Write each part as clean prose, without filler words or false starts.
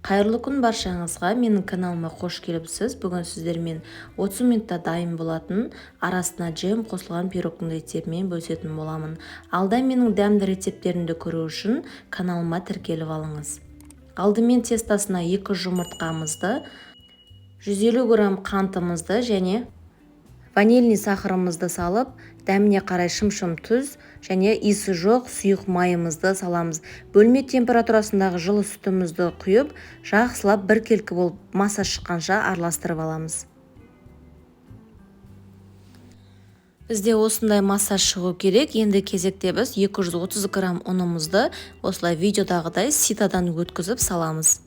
Қайырлы күн баршаңызға, менің каналыма қош келіпсіз. Бүгін сіздермен 30 минутта дайын болатын арасына джем қосылған пирогтың рецептімен бөлісетін боламын. Алда менің дәмді рецепттерімді көру үшін каналыма тіркеліп алыңыз. Алдымен тестасына 2 жұмыртқамызды, 150 грамм қантымызды және ванильный сахарымызды салып, дәміне қарай шым-шым тұз және иісі жоқ сұйық майымызды саламыз. Бөлме температурасындағы жылы сүтімізді құйып, жақсылап біркелкі болып маса шыққанша араластырып аламыз. Бізде осындай маса шығу керек. Енді кезекте біз 230 грамм ұнымызды осылай видеодағыдай ситадан өткізіп саламыз.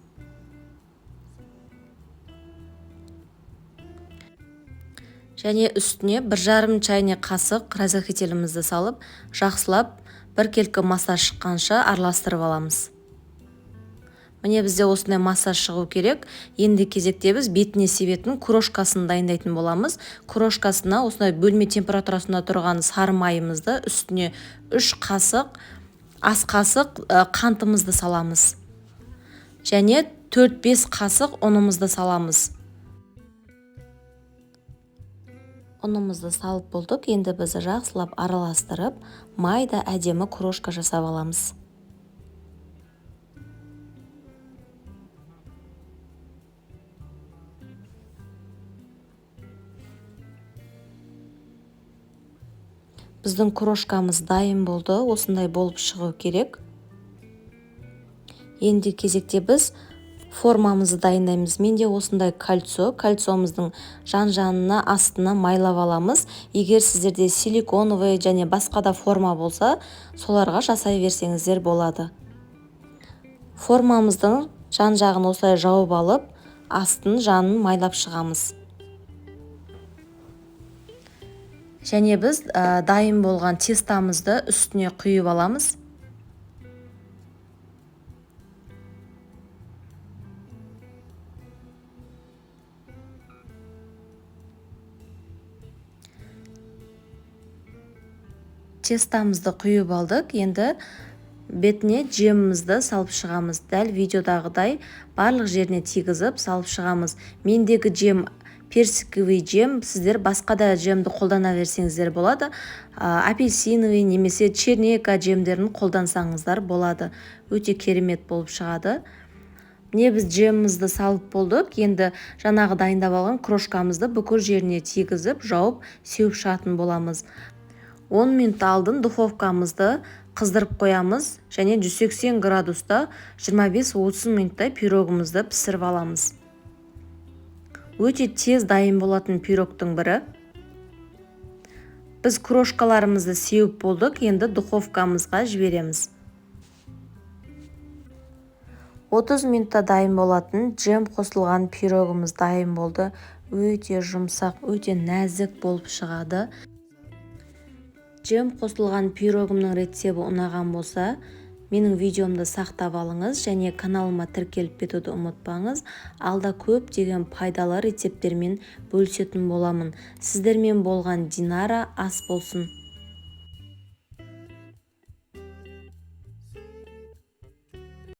Және үстіне 1,5 чайный қасық разрыхлителімізді салып, жақсылап біркелкі маса шыққанша араластырып аламыз. Міне бізде осындай маса шығу керек. Енді кезекте біз бетіне себетін крошкасын дайындайтын боламыз. Крошкасына осындай бөлме температурасында тұрған сары майымызды, үстіне 3 қасық, ас қасық қантымызды саламыз. Және 4-5 қасық ұнымызды саламыз. Ұнымызды салып болдық. Енді біз жақсылап араластырып, майда әдемі крошка жасап аламыз. Біздің крошкамыз дайын болды. Осындай болып шығу керек. Енді кезекте біз формамызды дайындаймыз. Менде осындай кольцомыздың жан-жанына астына майлап аламыз. Егер сіздерде силиконовый және басқа да форма болса, соларға жасай берсеңіздер болады. Формамыздың жан-жағын осылай жауып алып, астын жанын майлап шығамыз. Және біз дайын болған тестамызды үстіне құйып аламыз. Тестамызды құйып алдық. Енді бетіне джемімізді салып шығамыз. Дәл видеодағыдай барлық жеріне тигізіп салып шығамыз. Мендегі джем персиковый джем, сіздер басқа да джемді қолдана берсеңіздер болады. Апельсиновый немесе черника джемдерін қолдансаңыздар болады. Өте керемет болып шығады. Міне біз джемімізді салып болдық. Енді жаңағы дайындап алған крошкамызды бүкіл жеріне тигізіп, жауып, сеуіп шығатын боламыз. 10 минут алдын духовкамызды қыздырып қоямыз және 180 градуста 25-30 минутта пирогымызды пісіріп аламыз. Өте тез дайын болатын пирогтың бірі. Біз крошкаларымызды сеуіп болдық. Енді духовкамызға жібереміз. 30 минутта дайын болатын джем қосылған пирогымыз дайын болды. Өте жұмсақ, өте нәзік болып шығады. Джем қосылған пирогымның рецебі ұнаған болса, менің видеомды сақтап алыңыз және каналыма тіркеліп кетуді ұмытпаңыз. Алда көптеген пайдалы рецепттермен бөлісетін боламын. Сіздермен болған Динара ас болсын.